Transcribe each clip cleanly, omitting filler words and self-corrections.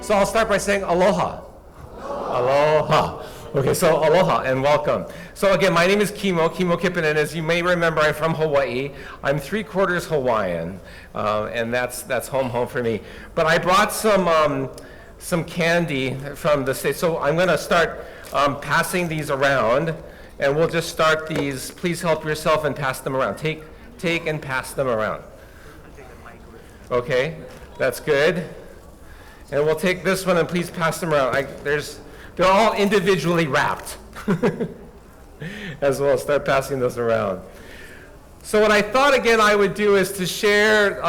So I'll start by saying aloha. Aloha. Okay, so aloha and welcome. So again, my name is Kimo Kippen, and as you may remember, I'm from Hawaii. I'm 3/4 Hawaiian, and that's home for me. But I brought some candy from the States, so I'm gonna start passing these around, and we'll just start these. Please help yourself and pass them around. Take and pass them around. Okay, that's good. And we'll take this one and please pass them around. They're all individually wrapped. As well, start passing those around. So what I thought again I would do is to share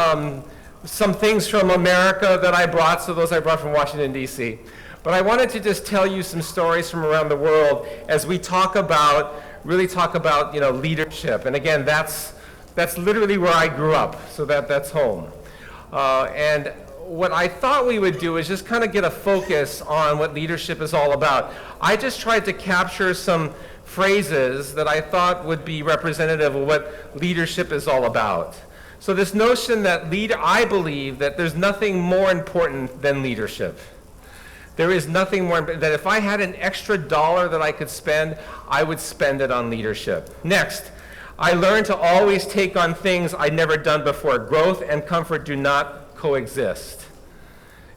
some things from America that I brought, so those I brought from Washington, D.C. But I wanted to just tell you some stories from around the world as we really talk about leadership. And again, that's literally where I grew up, so that's home. And what I thought we would do is just kind of get a focus on what leadership is all about. I just tried to capture some phrases that I thought would be representative of what leadership is all about. So this notion that I believe that there's nothing more important than leadership. There is nothing more, that if I had an extra dollar that I could spend, I would spend it on leadership. Next, I learned to always take on things I'd never done before. Growth and comfort do not coexist.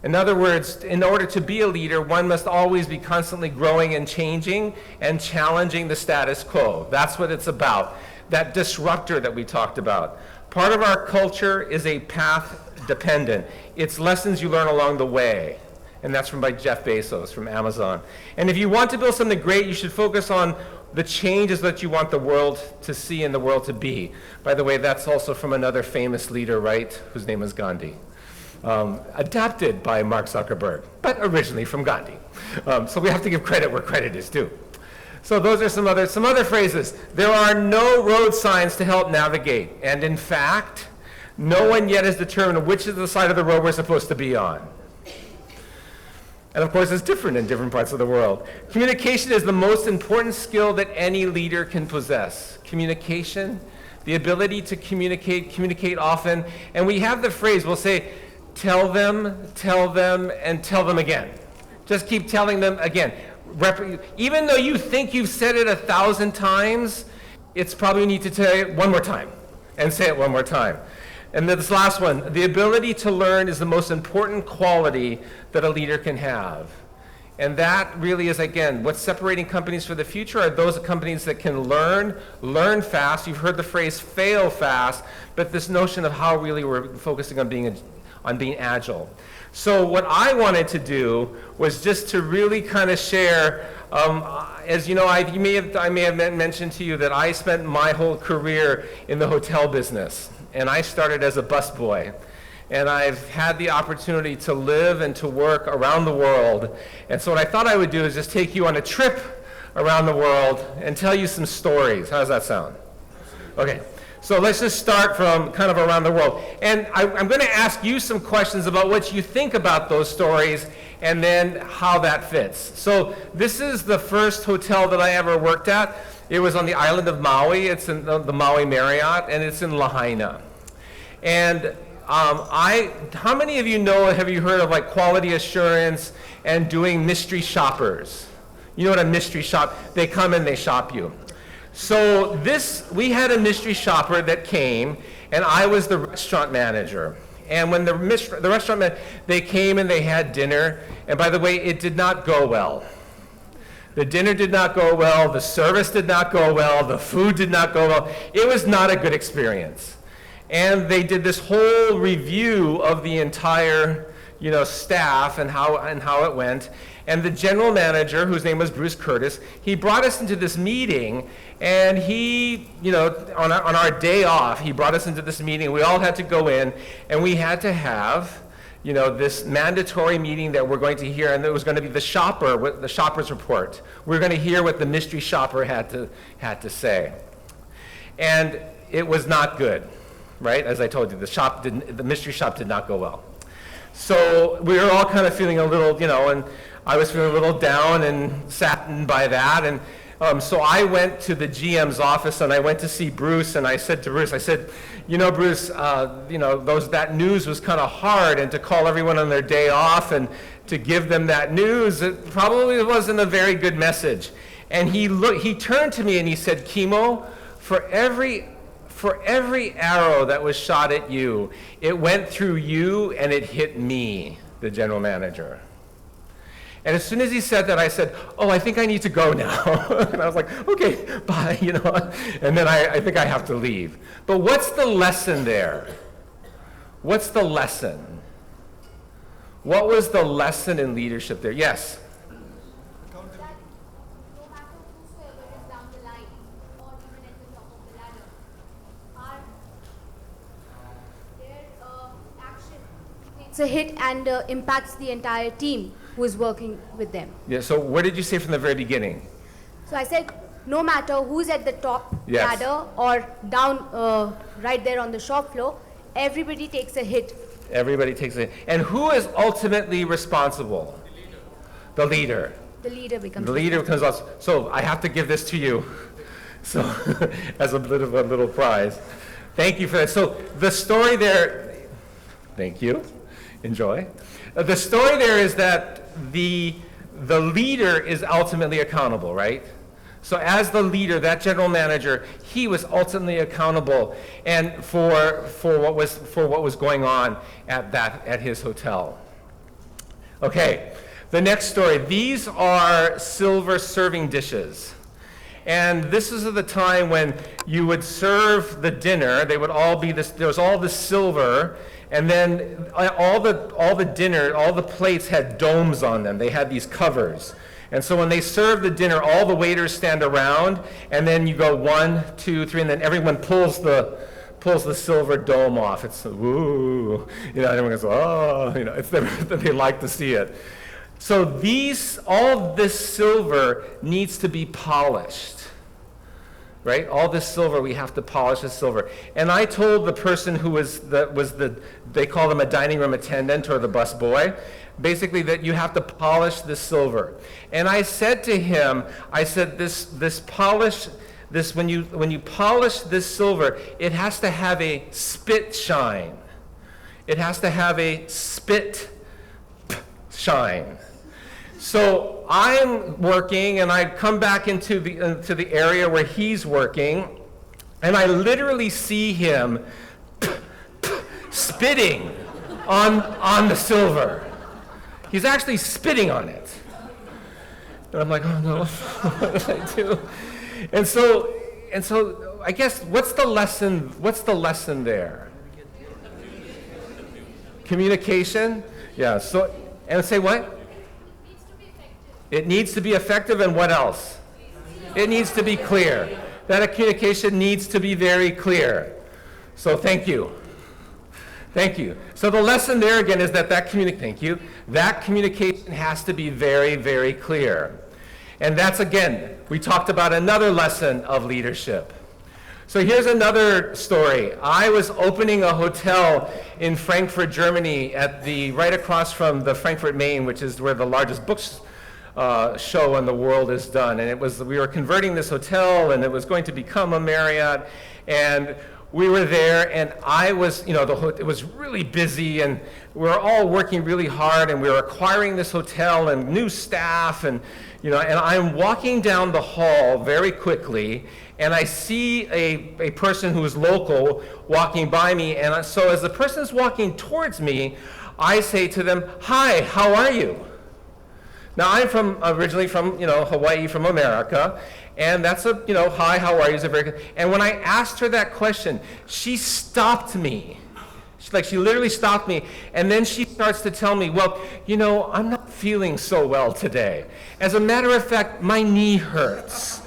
In other words, in order to be a leader, one must always be constantly growing and changing and challenging the status quo. That's what it's about, that disruptor that we talked about. Part of our culture is a path dependent. It's lessons you learn along the way. And that's by Jeff Bezos from Amazon. And if you want to build something great, you should focus on the changes that you want the world to see and the world to be. By the way, that's also from another famous leader, right, whose name is Gandhi. Adapted by Mark Zuckerberg, but originally from Gandhi. So we have to give credit where credit is due. So those are some other phrases. There are no road signs to help navigate. And in fact, no one yet has determined which is the side of the road we're supposed to be on. And of course, it's different in different parts of the world. Communication is the most important skill that any leader can possess. Communication, the ability to communicate often. And we have the phrase, we'll say, tell them, and tell them again. Just keep telling them again. Even though you think you've said it 1,000 times, it's probably need to tell it one more time and say it one more time. And then this last one, the ability to learn is the most important quality that a leader can have. And that really is, again, what's separating companies for the future are those companies that can learn fast. You've heard the phrase fail fast, but this notion of how really we're focusing on being agile. So what I wanted to do was just to really kind of share, as you know, I may have mentioned to you that I spent my whole career in the hotel business. And I started as a busboy. And I've had the opportunity to live and to work around the world. And so what I thought I would do is just take you on a trip around the world and tell you some stories. How does that sound? Okay, so let's just start from kind of around the world. And I'm going to ask you some questions about what you think about those stories and then how that fits. So this is the first hotel that I ever worked at. It was on the island of Maui. It's in the Maui Marriott, and it's in Lahaina. And how many of you have you heard of like quality assurance and doing mystery shoppers? You know what a mystery shop, they come and they shop you. So we had a mystery shopper that came, and I was the restaurant manager. And when the restaurant they came and they had dinner, and by the way, it did not go well. The dinner did not go well, the service did not go well, the food did not go well. It was not a good experience. And they did this whole review of the entire, staff and how it went. And the general manager, whose name was Bruce Curtis, he brought us into this meeting, and he, on our day off, he brought us into this meeting. We all had to go in, and we had to have this mandatory meeting that we're going to hear, and it was going to be the shopper's report. We're going to hear what the mystery shopper had to say. And it was not good, right? As I told you, the mystery shop did not go well. So we were all kind of feeling a little, and I was feeling a little down and saddened by that. So I went to the GM's office and I went to see Bruce, and I said to Bruce, I said, Bruce, that news was kind of hard, and to call everyone on their day off and to give them that news, it probably wasn't a very good message. And he turned to me and he said, Kimo, for every arrow that was shot at you, it went through you and it hit me, the general manager. And as soon as he said that, I said, oh, I think I need to go now. And I was like, okay, bye, And then I think I have to leave. But what's the lesson there? What's the lesson? What was the lesson in leadership there? Yes? That no matter whosoever is down the line, or even at the top of the ladder, their action takes a hit and impacts the entire team who is working with them. Yeah, so what did you say from the very beginning? So I said, no matter who's at the top Yes. ladder or down right there on the shop floor, everybody takes a hit. Everybody takes it. And who is ultimately responsible? The leader. The leader becomes The leader becomes us. So I have to give this to you. So as a bit of a little prize. Thank you for that. So the story there, thank you. Enjoy. The story there is that the leader is ultimately accountable, right? So as the leader, that general manager, he was ultimately accountable and for what was going on at his hotel. Okay, the next story. These are silver serving dishes. And this is at the time when you would serve the dinner. They would all be this. There was all the silver, and then all the dinner, all the plates had domes on them. They had these covers. And so when they serve the dinner, all the waiters stand around, and then you go 1, 2, 3, and then everyone pulls the silver dome off. It's woo, everyone goes, oh, it's they like to see it. So all this silver needs to be polished. Right? All this silver, we have to polish the silver. And I told the person who they call them a dining room attendant or the bus boy, basically that you have to polish the silver. And I said to him, when you polish this silver, it has to have a spit shine. It has to have a spit shine. So I'm working, and I come back into the area where he's working, and I literally see him spitting on the silver. He's actually spitting on it. And I'm like, oh no, what did I do? And so I guess what's the lesson there? Communication? Yeah, and say what? It needs to be effective, and what else? It needs to be clear. That communication needs to be very clear. So thank you. Thank you. So the lesson there again is that communication has to be very, very clear. And that's again, we talked about another lesson of leadership. So here's another story. I was opening a hotel in Frankfurt, Germany, right across from the Frankfurt, Maine, which is where the largest books show in the world is done. And we were converting this hotel, and it was going to become a Marriott. And we were there, and it was really busy, and we were all working really hard, and we were acquiring this hotel and new staff, and I'm walking down the hall very quickly, and I see a person who is local walking by me, and so as the person's walking towards me, I say to them, "Hi, how are you?" Now, I'm originally from, Hawaii, from America, and that's hi, how are you? Is a very good. And when I asked her that question, she stopped me. She literally stopped me, and then she starts to tell me, well, I'm not feeling so well today. As a matter of fact, my knee hurts.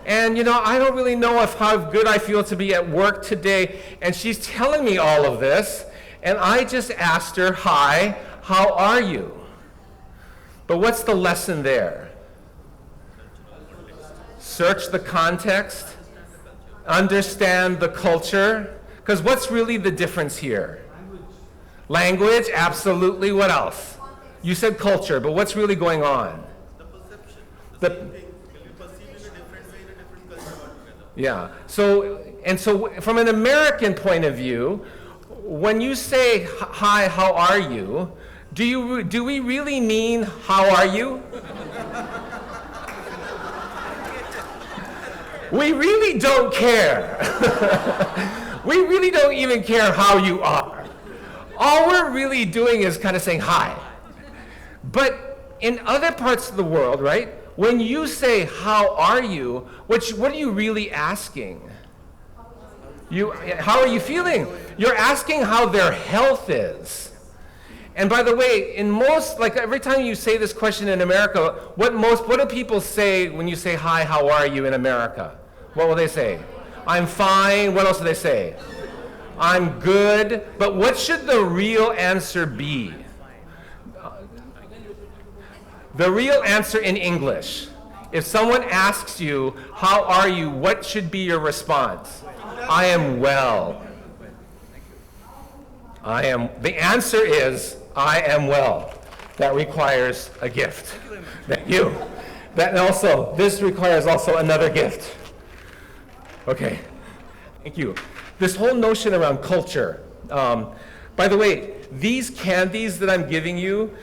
And, I don't really know how good I feel to be at work today. And she's telling me all of this, and I just asked her, hi, how are you? But what's the lesson there? Search the context, understand the culture, because what's really the difference here? Language, absolutely. What else? You said culture, but what's really going on? The perception. The same thing. Will you perceive in a different Yeah. So from an American point of view, when you say hi, how are you? Do we really mean how are you? We really don't care. We really don't even care how you are. All we're really doing is kind of saying hi. But in other parts of the world, right, when you say how are you, what are you really asking? How are you feeling? You're asking how their health is. And by the way, in most, like every time you say this question in America, what do people say when you say hi, how are you in America? What will they say? I'm fine. What else do they say? I'm good. But what should the real answer be? The real answer in English. If someone asks you, how are you, what should be your response? I am well. The answer is, I am well. That requires a gift. Thank you. This requires also another gift. Okay, thank you. This whole notion around culture. By the way, these candies that I'm giving you,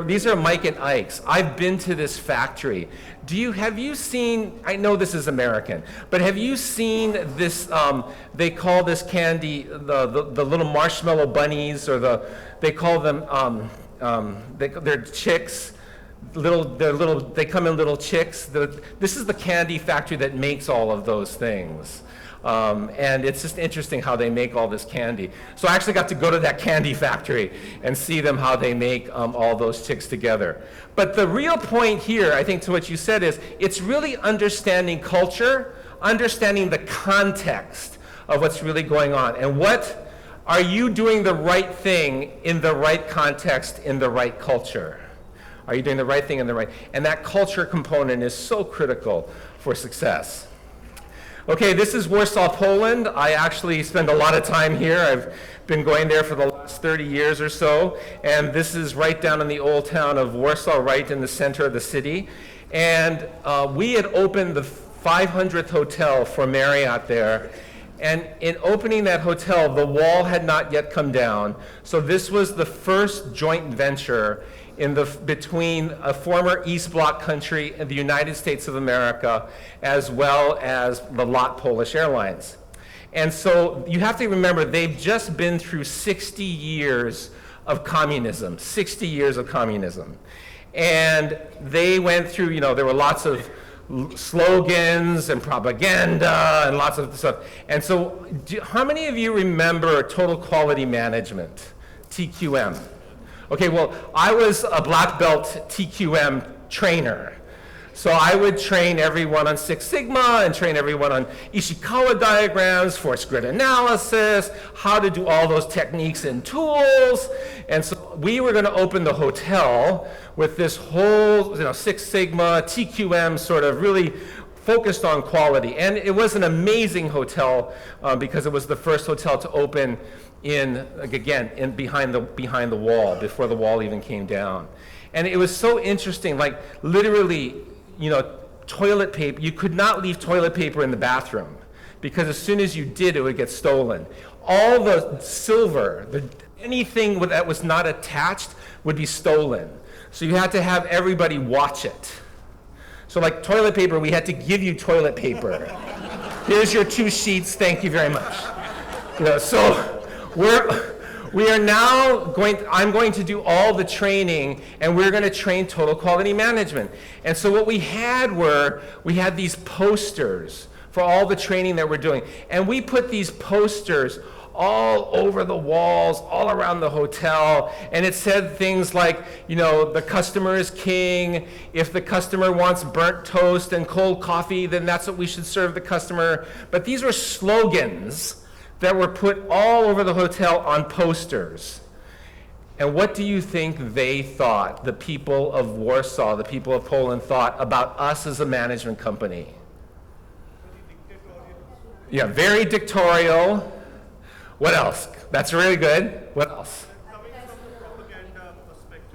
these are Mike and Ike's. I've been to this factory. Have you seen, I know this is American, but have you seen this, they call this candy the little marshmallow bunnies, or they call them, they're chicks. They come in little chicks. This is the candy factory that makes all of those things. And it's just interesting how they make all this candy. So I actually got to go to that candy factory and see them, how they make all those chicks together. But the real point here, I think, to what you said is, it's really understanding culture, understanding the context of what's really going on. And what are you doing the right thing in the right context, in the right culture? Are you doing the right thing in the right? And that culture component is so critical for success. Okay, this is Warsaw, Poland. I actually spend a lot of time here. I've been going there for the last 30 years or so. And this is right down in the old town of Warsaw, right in the center of the city. And we had opened the 500th hotel for Marriott there. And in opening that hotel, the wall had not yet come down. So this was the first joint venture between a former East Bloc country and the United States of America, as well as the Lot Polish Airlines. And so you have to remember, they've just been through 60 years of communism, 60 years of communism. And they went through, there were lots of slogans and propaganda and lots of stuff. And so how many of you remember total quality management, TQM? Okay, well, I was a black belt TQM trainer. So I would train everyone on Six Sigma and train everyone on Ishikawa diagrams, force grid analysis, how to do all those techniques and tools. And so we were going to open the hotel with this whole Six Sigma, TQM sort of really focused on quality. And it was an amazing hotel because it was the first hotel to open behind the wall, before the wall even came down. And it was so interesting, like literally, toilet paper, you could not leave toilet paper in the bathroom because as soon as you did, it would get stolen. All the silver, anything that was not attached would be stolen. So you had to have everybody watch it. So like toilet paper, we had to give you toilet paper. Here's your 2 sheets, thank you very much. So I'm going to do all the training, and we're going to train total quality management. And so what we had these posters for all the training that we're doing. And we put these posters all over the walls, all around the hotel, and it said things like, the customer is king. If the customer wants burnt toast and cold coffee, then that's what we should serve the customer. But these were slogans that were put all over the hotel on posters. And what do you think they thought, the people of Warsaw, the people of Poland thought about us as a management company? Yeah, very dictatorial. What else? That's really good. What else?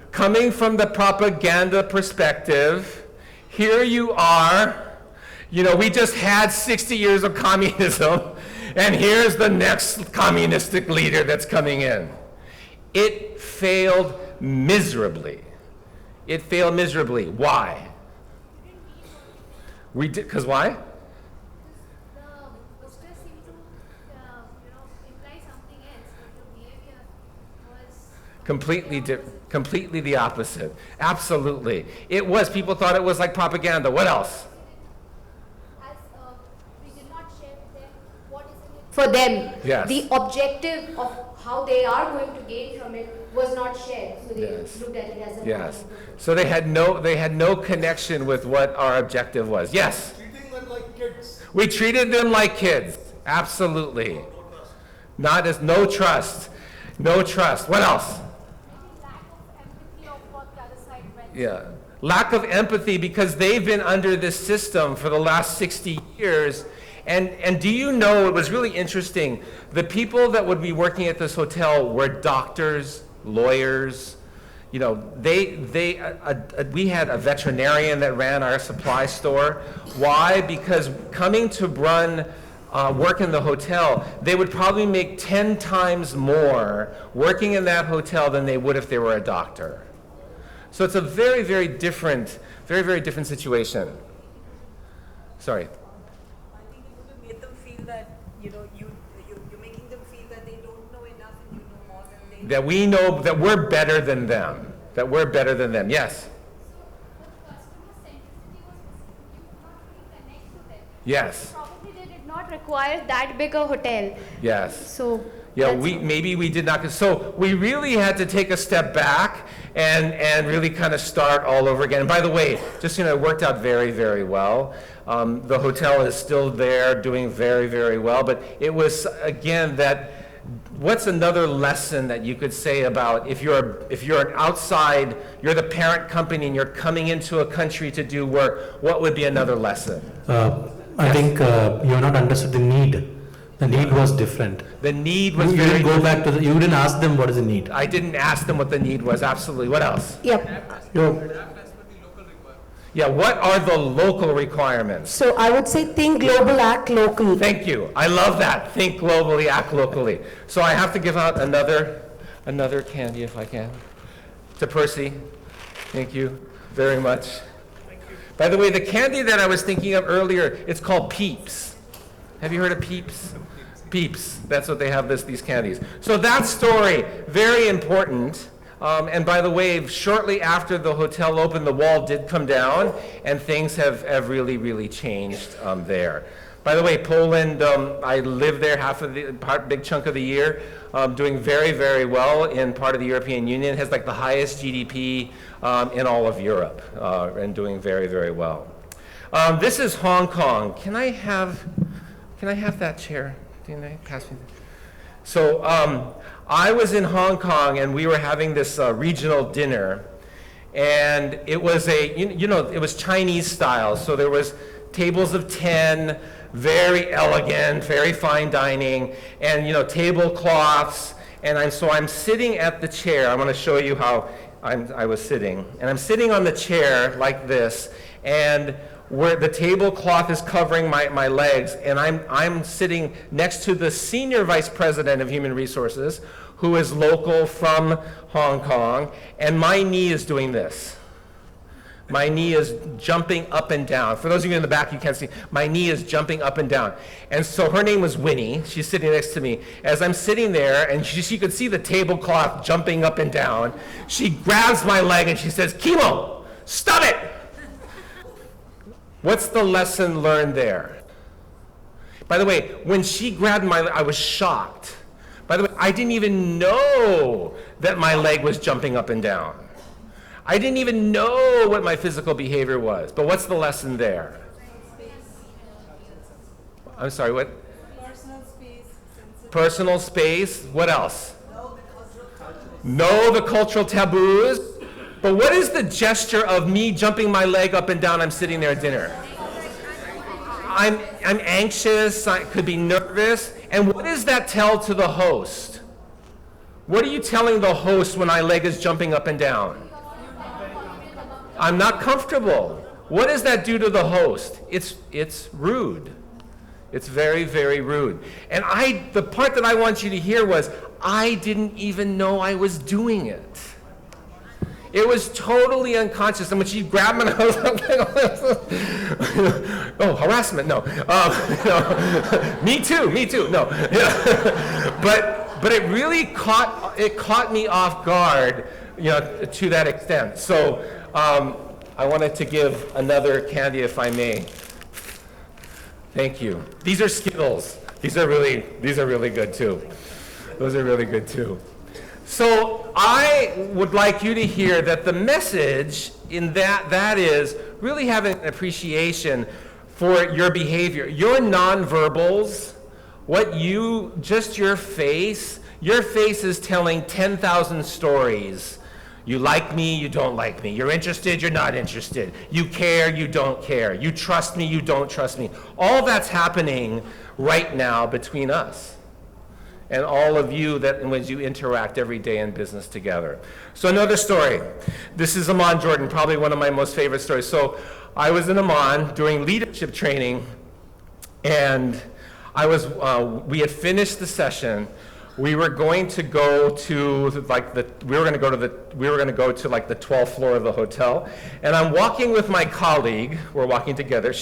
Coming from the propaganda perspective, here you are, You know, we just had 60 years of communism, and here's the next communistic leader that's coming in. It failed miserably. It failed miserably. Why? We did, because why? The posters seem to, imply something else, but the behavior was Completely the opposite. Absolutely. It was. People thought it was like propaganda. What else? as we did not share with them what is in it for them. Yes. The objective of how they are going to gain from it was not shared, so they Yes. looked at it as a Yes. So they had no connection with what our objective was. Yes. Treating them like kids. We treated them like kids. Absolutely. Not as no trust. No trust. What else? lack of empathy of what the other side went. Yeah. Lack of empathy because they've been under this system for the last 60 years. And do you know, it was really interesting, the people that would be working at this hotel were doctors, lawyers. You know, we had a veterinarian that ran our supply store. Why? Because coming to work in the hotel, they would probably make 10 times more working in that hotel than they would if they were a doctor. So it's a very, very different situation. Sorry. I think it would have made them feel that, you're making them feel that they don't know enough and you know more than they. That we know that we're better than them. That we're better than them. Yes. Customer centricity was missing. You could not really connect to them. Yes. Probably they did not require that big a hotel. Yes. So Yeah, that's maybe we did not. So we really had to take a step back and really kind of start all over again. And by the way, just it worked out very, very well. The hotel is still there, doing very, very well. But it was again that. What's another lesson that you could say about if you're an outside, you're the parent company and you're coming into a country to do work? What would be another lesson? I think you have not understood the need. The need was different. The need was You very. didn't go back to you didn't ask them what is the need. I didn't ask them what the need was. Absolutely. What else? Yeah, what are the local requirements? So I would say think global, act local. Thank you. I love that. Think globally, act locally. So I have to give out another candy if I can. To Percy. Thank you very much. By the way, the candy that I was thinking of earlier, it's called Peeps. Have you heard of Peeps? Peeps. That's what they have these candies. So that story, very important. And by the way, shortly after the hotel opened, the wall did come down, and things have really, really changed there. By the way, Poland, I lived there big chunk of the year, doing very, very well in part of the European Union. It has like the highest GDP in all of Europe, and doing very, very well. This is Hong Kong. Can I have that chair? Can I pass me? So I was in Hong Kong and we were having this regional dinner, and it was it was Chinese style. So there was tables of 10, very elegant, very fine dining, and tablecloths. And I'm sitting at the chair. I'm going to show you how I was sitting, and I'm sitting on the chair like this, and where the tablecloth is covering my legs, and I'm sitting next to the senior vice president of human resources, who is local from Hong Kong, and my knee is doing this. My knee is jumping up and down. For those of you in the back, you can't see. My knee is jumping up and down. And so her name was Winnie. She's sitting next to me. As I'm sitting there, and she could see the tablecloth jumping up and down, she grabs my leg and she says, "Kimo, stop it!" What's the lesson learned there? By the way, when she grabbed my leg, I was shocked. By the way, I didn't even know that my leg was jumping up and down. I didn't even know what my physical behavior was. But what's the lesson there? I'm sorry, what? Personal space. Personal space. What else? Know the cultural taboos. But what is the gesture of me jumping my leg up and down? I'm sitting there at dinner. I'm anxious, I could be nervous. And what does that tell to the host? What are you telling the host when my leg is jumping up and down? I'm not comfortable. what does that do to the host? It's rude. It's very, very rude. And the part that I want you to hear was, I didn't even know I was doing it. It was totally unconscious. And when she grabbed me, I was like, oh, harassment, no. No. Me too, no. But it really caught me off guard, to that extent. So I wanted to give another candy, if I may. Thank you. These are Skittles. These are really good too. Those are really good too. So I would like you to hear that the message in that is really having an appreciation for your behavior, your nonverbals, your face is telling 10,000 stories. You like me, you don't like me. You're interested, you're not interested. You care, you don't care. You trust me, you don't trust me. All that's happening right now between us and all of you when you interact every day in business together. So another story. This is Amman Jordan, probably one of my most favorite stories. So I was in Amman doing leadership training, and we had finished the session. We were going to go to the 12th floor of the hotel, and I'm walking with my colleague. We're walking together.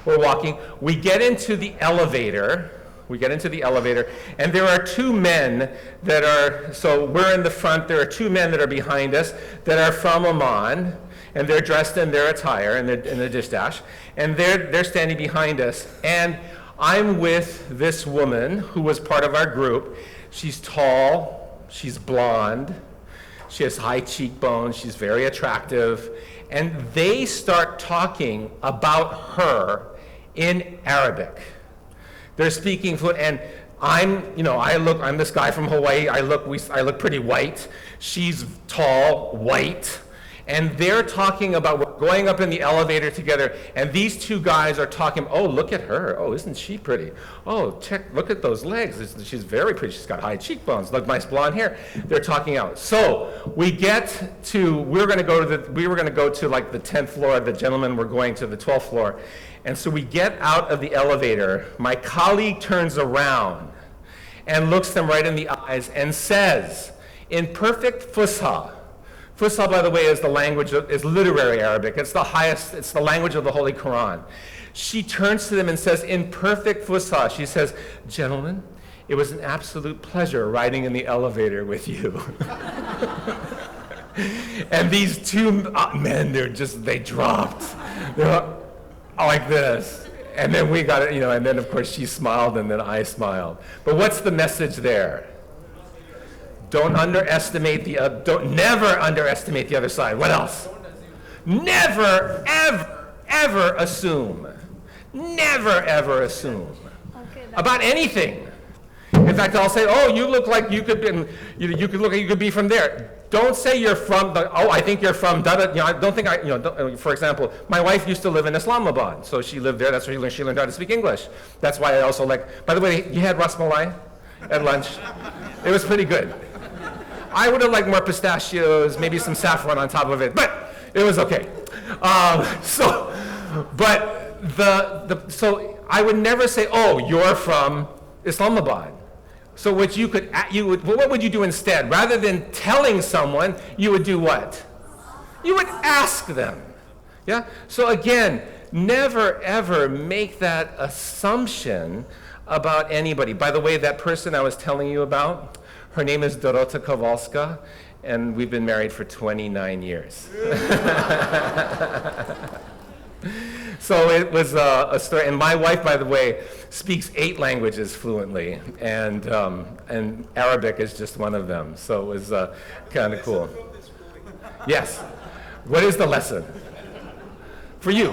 We're walking. We get into the elevator, and there are two men so we're in the front. There are two men that are behind us that are from Amman, and they're dressed in their attire and their dish dash, and they're standing behind us. And I'm with this woman who was part of our group. She's tall, she's blonde, she has high cheekbones, she's very attractive, and they start talking about her in Arabic. They're speaking fluent, and I'm this guy from Hawaii, I look pretty white, she's tall, white, and they're talking about, we're going up in the elevator together, and these two guys are talking, oh, look at her, oh, isn't she pretty? Oh, look at those legs, she's very pretty, she's got high cheekbones, look, nice blonde hair. They're talking out. So we we were gonna go to like the 10th floor, the gentlemen were going to the 12th floor, and so we get out of the elevator, my colleague turns around and looks them right in the eyes and says, in perfect Fusha. Fusha, by the way, is literary Arabic. It's the language of the Holy Quran. She turns to them and says, in perfect Fusha, she says, gentlemen, it was an absolute pleasure riding in the elevator with you. And these two men, they dropped. They're like this. And then we got it, and then of course she smiled and then I smiled. But what's the message there? Never underestimate the other side. What else? Never, ever assume. Never, ever assume. About anything. In fact, I'll say, oh, you look like you could be from there. Don't say you're from, I think you're from, I don't think for example, my wife used to live in Islamabad, so she lived there, that's where she learned how to speak English. That's why I also by the way, you had ras malai at lunch? It was pretty good. I would have liked more pistachios, maybe some saffron on top of it, but it was okay. So I would never say, oh, you're from Islamabad. So what would you do instead? Rather than telling someone, you would do what? You would ask them. Yeah? So again, never ever make that assumption about anybody. By the way, that person I was telling you about, her name is Dorota Kowalska, and we've been married for 29 years. So it was a story, and my wife, by the way, speaks 8 languages fluently, and Arabic is just one of them. So it was kind of cool. Yes. What is the lesson for you?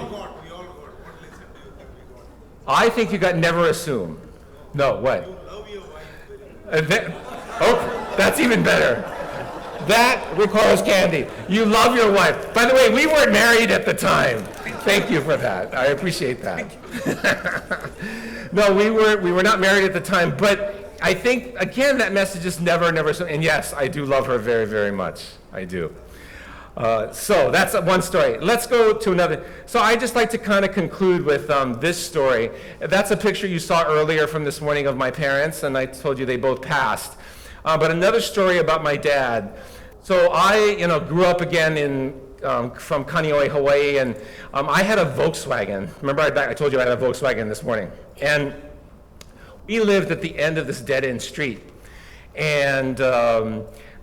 I think you got never assume. No, what? Oh, that's even better. That requires candy. You love your wife. By the way, we weren't married at the time. Thank you for that. I appreciate that. No, we were not married at the time, but I think, again, that message is never, never, and yes, I do love her very, very much. I do. So that's one story. Let's go to another. So I just like to kind of conclude with this story. That's a picture you saw earlier from this morning of my parents, and I told you they both passed. But another story about my dad. So I, grew up again from Kaneohe, Hawaii, and I had a Volkswagen. Remember I told you I had a Volkswagen this morning. And we lived at the end of this dead-end street. And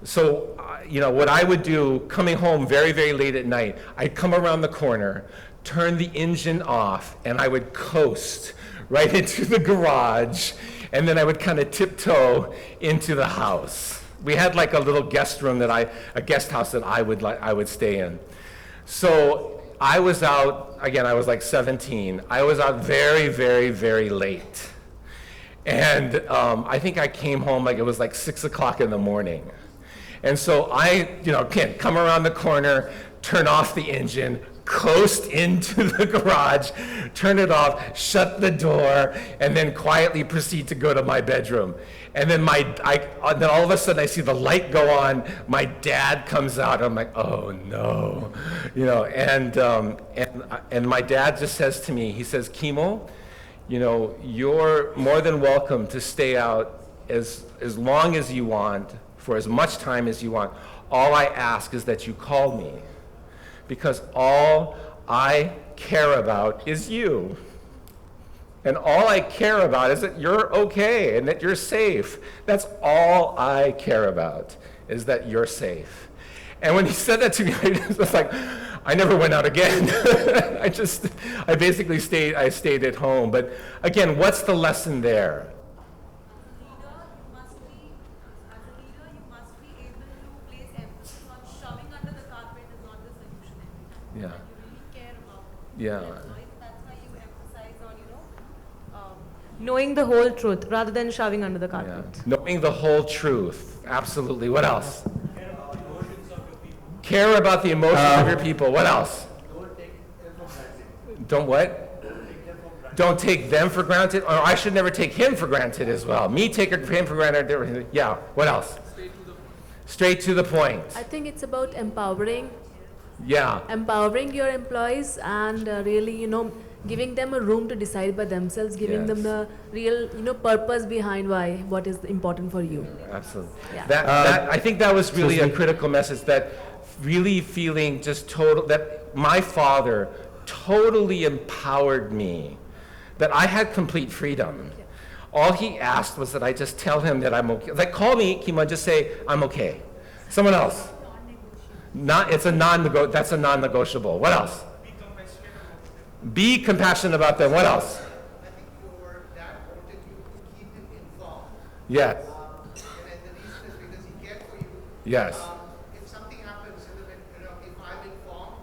so, what I would do, coming home very, very late at night, I'd come around the corner, turn the engine off, and I would coast right into the garage, and then I would kind of tiptoe into the house. We had like a little guest room a guest house that I would stay in. So I was out, again, I was like 17. I was out very, very, very late. And I think I came home like it was like 6 o'clock in the morning. And so I, can't come around the corner, turn off the engine, coast into the garage, turn it off, shut the door, and then quietly proceed to go to my bedroom. And then then all of a sudden I see the light go on. My dad comes out. I'm like, oh no, and my dad just says to me, he says, Kimo, you're more than welcome to stay out as long as you want, for as much time as you want. All I ask is that you call me, because all I care about is you. And all I care about is that you're okay and that you're safe. That's all I care about, is that you're safe. And when he said that to me, I was like, I never went out again. I basically stayed at home. But again, what's the lesson there? As a leader, you must be able to place emphasis on shoving under the carpet is not the solution every time. Yeah. That you really care about. Yeah. That's why you emphasize on, knowing the whole truth rather than shoving under the carpet. Yeah. Knowing the whole truth. Absolutely. What else? Care about the emotions of your people. What else? Don't what? Don't take them for granted. Or I should never take him for granted as well. Me take him for granted. Yeah. What else? Straight to the point. I think it's about empowering Yeah. your employees and really, giving them a room to decide by themselves, giving them Yes. the real, purpose behind what is important for you. Absolutely. Yeah. I think that was really a critical message, that really feeling just total, that my father totally empowered me, that I had complete freedom. All he asked was that I just tell him that I'm okay. Like, call me, Kimo, just say, I'm okay. Someone else. That's a non-negotiable. What else? Be compassionate about them. What else? I think your dad wanted you to keep him informed. Yes. And the reason is because he cared for you. Yes. If something happens, if I'm informed,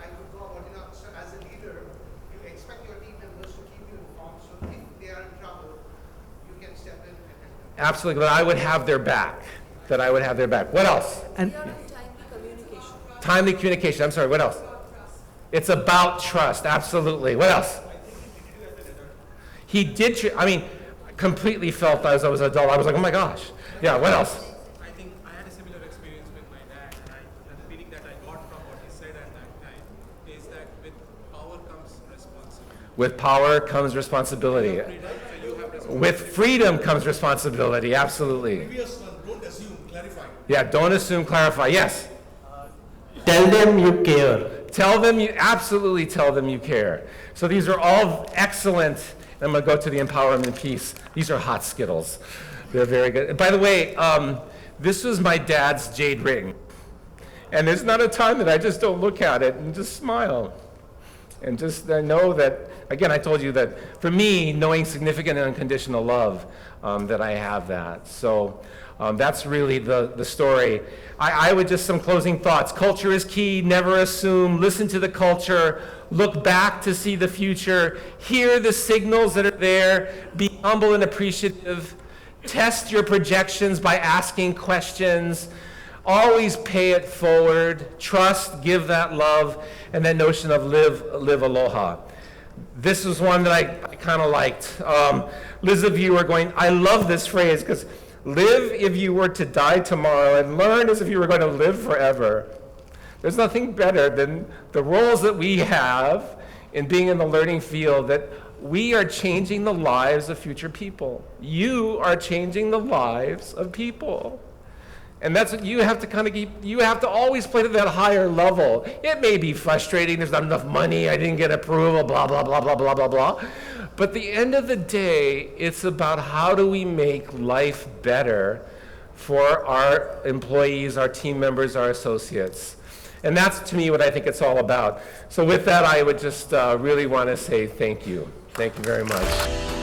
I would go about, so as a leader, you expect your team members to keep you informed, so if they are in trouble, you can step in and help them. Absolutely. That I would have their back. What else? And Timely communication. I'm sorry. What else? It's about trust. Absolutely. What else? He did. Completely felt as I was an adult. I was like, oh my gosh. Yeah. What else? I think I had a similar experience with my dad, and the feeling that I got from what he said at that time is that with power comes responsibility. With power comes responsibility. With freedom comes responsibility. Absolutely. Previous one, don't assume, clarify. Yeah. Don't assume. Clarify. Yes. Tell them you care. Absolutely tell them you care. So these are all excellent. I'm going to go to the empowerment piece. These are hot Skittles. They're very good. By the way, this was my dad's jade ring. And there's not a time that I just don't look at it and just smile. And just I know that, again, I told you that for me, knowing significant and unconditional love, that I have that. So that's really the story. I would just, some closing thoughts. Culture is key. Never assume. Listen to the culture. Look back to see the future. Hear the signals that are there. Be humble and appreciative. Test your projections by asking questions. Always pay it forward. Trust, give that love, and that notion of live aloha. This is one that I kind of liked. Liz, if you were going, I love this phrase, because live if you were to die tomorrow, and learn as if you were going to live forever. There's nothing better than the roles that we have in being in the learning field, that we are changing the lives of future people. You are changing the lives of people. And that's what you have to kind of keep, you have to always play to that higher level. It may be frustrating, there's not enough money, I didn't get approval, blah, blah, blah, blah, blah, blah, blah. But at the end of the day, it's about how do we make life better for our employees, our team members, our associates. And that's, to me, what I think it's all about. So with that, I would just really want to say thank you. Thank you very much.